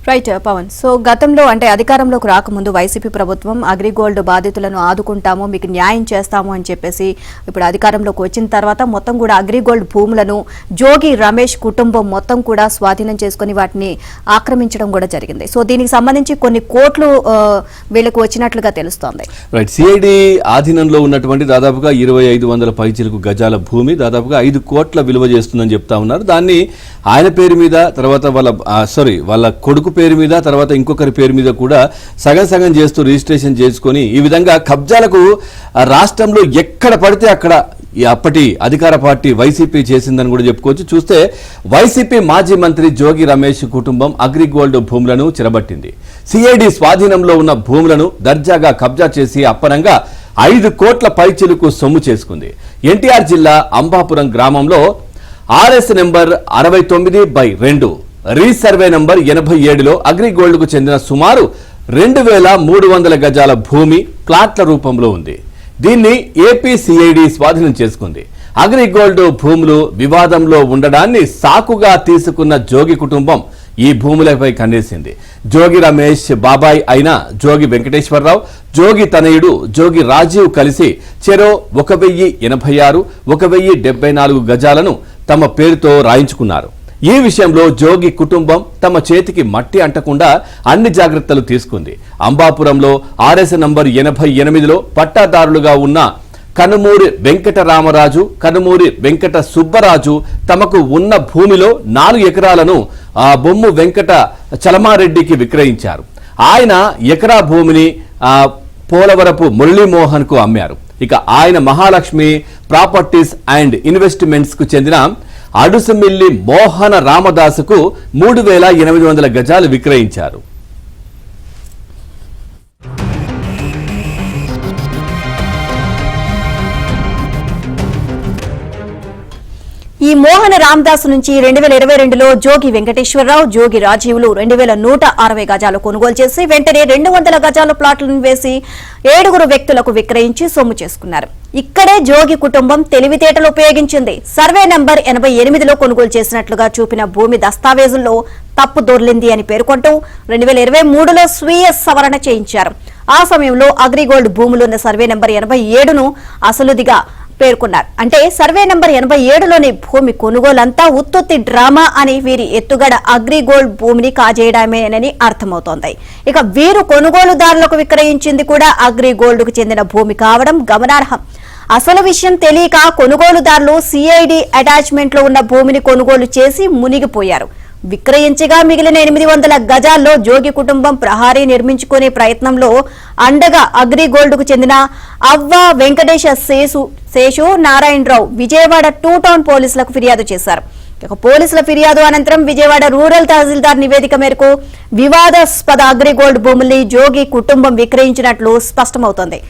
Right Pawan. So గతంలో అంటే అధికారంలోకి రాకముందు వైసీపీ ప్రభుత్వం అగ్రిగోల్డ్ బాధితులను ఆదుకుంటాము, మీకు న్యాయం చేస్తాము అని చెప్పేసి ఇప్పుడు అధికారంలోకి వచ్చిన తర్వాత మొత్తం కూడా అగ్రిగోల్డ్ భూములను జోగి రమేష్ కుటుంబం మొత్తం కూడా స్వాధీనం చేసుకుని వాటిని ఆక్రమించడం కూడా జరిగింది. సో దీనికి సంబంధించి కొన్ని కోట్లు వీళ్ళకు వచ్చినట్లుగా తెలుస్తోంది. రైట్, సిఐడి ఆధీనంలో ఉన్నటువంటి దాదాపుగా 2500 పైచిలకు గజాల భూమి దాదాపుగా 5 కోట్ల విలువ చేస్తుందని చెప్తా ఉన్నారు. దాన్ని ఆయన పేరు మీద, తర్వాత వాళ్ళ కొడుకు పేరు మీద, తర్వాత ఇంకొకరి పేరు మీద కూడా సగం సగం చేస్తూ రిజిస్ట్రేషన్ చేసుకొని ఈ విధంగా కబ్జాలకు రాష్ట్రంలో ఎక్కడ పడితే అక్కడ అప్పటి అధికార పార్టీ వైసీపీ చేసిందని కూడా చెప్పుకోవచ్చు. చూస్తే వైసీపీ మాజీ మంత్రి జోగి రమేష్ కుటుంబం అగ్రిగోల్డ్ భూములను చెరబట్టింది. సిఐడి స్వాధీనంలో ఉన్న భూములను దర్జాగా కబ్జా చేసి అప్పనంగా 5 కోట్ల పైచిలుకు సొమ్ము చేసుకుంది. ఎన్టీఆర్ జిల్లా అంబాపురం గ్రామంలో RS నెంబర్ 69/2 రీసర్వే నంబర్ 87లో అగ్రిగోల్డ్కు చెందిన సుమారు 2300 గజాల భూమి ప్లాట్ల రూపంలో ఉంది. దీన్ని ఏపీ సిఐడి స్వాధీనం చేసుకుంది. అగ్రిగోల్డ్ భూములు వివాదంలో ఉండడాన్ని సాకుగా తీసుకున్న జోగి కుటుంబం ఈ భూములపై కన్నేసింది. జోగి రమేష్ బాబాయ్ అయిన జోగి వెంకటేశ్వరరావు, జోగి తనయుడు జోగి రాజీవ్ కలిసి చెరో 1086, 1074 గజాలను తమ పేరుతో రాయించుకున్నారు. ఈ విషయంలో జోగి కుటుంబం తమ చేతికి మట్టి అంటకుండా అన్ని జాగ్రత్తలు తీసుకుంది. అంబాపురంలో RS నంబర్ 88లో పట్టాదారులుగా ఉన్న కనుమూరి వెంకటరామరాజు, కనుమూరి వెంకట సుబ్బరాజు తమకు ఉన్న భూమిలో 4 ఎకరాలను బొమ్ము వెంకట చలమారెడ్డికి విక్రయించారు. ఆయన ఎకరా భూమిని పోలవరపు మురళీమోహన్ కు అమ్మారు. ఇక ఆయన మహాలక్ష్మి ప్రాపర్టీస్ అండ్ ఇన్వెస్ట్మెంట్స్ కు చెందిన అడుసుమిల్లి మోహన రామదాసుకు 3800 గజాలు విక్రయించారు. ఈ మోహన రామదాస్ నుంచి 2022లో జోగి వెంకటేశ్వరరావు, జోగి రాజీవులు 2160 గజాలు కొనుగోలు చేసి వెంటనే 200 గజాల ప్లాట్లను వేసి 7 వ్యక్తులకు విక్రయించి సొమ్ము చేసుకున్నారు. ఇక్కడే జోగి కుటుంబం తెలివితేటలు ఉపయోగించింది. సర్వే నంబర్ 88లో కొనుగోలు చేసినట్లుగా చూపిన భూమి దస్తావేజుల్లో తప్పు దొర్లింది అని పేర్కొంటూ 2023లో స్వీయ సవరణ చేయించారు. ఆ సమయంలో అగ్రిగోల్డ్ భూములున్న సర్వే నంబర్ 87ను అసలుదిగా పేర్కొన్నారు. అంటే సర్వే నంబర్ 87లోని భూమి కొనుగోలంతా ఉత్తుత్తి డ్రామా అని వీరి ఎత్తుగడ అగ్రిగోల్డ్ భూమిని కాజేయడమేనని అర్థమవుతోంది. ఇక వీరు కొనుగోలుదారులకు విక్రయించింది కూడా అగ్రిగోల్డ్ కు చెందిన భూమి కావడం గమనార్హం. అసలు విషయం తెలియక కొనుగోలుదారులు సిఐడి అటాచ్మెంట్ లో ఉన్న భూమిని కొనుగోలు చేసి మునిగిపోయారు. విక్రయించగా మిగిలిన 800 గజాల్లో జోగి కుటుంబం ప్రహారీ నిర్మించుకునే ప్రయత్నంలో అండగా అగ్రిగోల్డ్ కు చెందిన అవ్వ వెంకటేశ శేషు నారాయణరావు విజయవాడ 2 టౌన్ పోలీసులకు ఫిర్యాదు చేశారు. పోలీసుల ఫిర్యాదు అనంతరం విజయవాడ రూరల్ తహసీల్దార్ నివేదిక మేరకు వివాదాస్పద అగ్రిగోల్డ్ భూముల్ని జోగి కుటుంబం విక్రయించినట్లు స్పష్టమవుతోంది.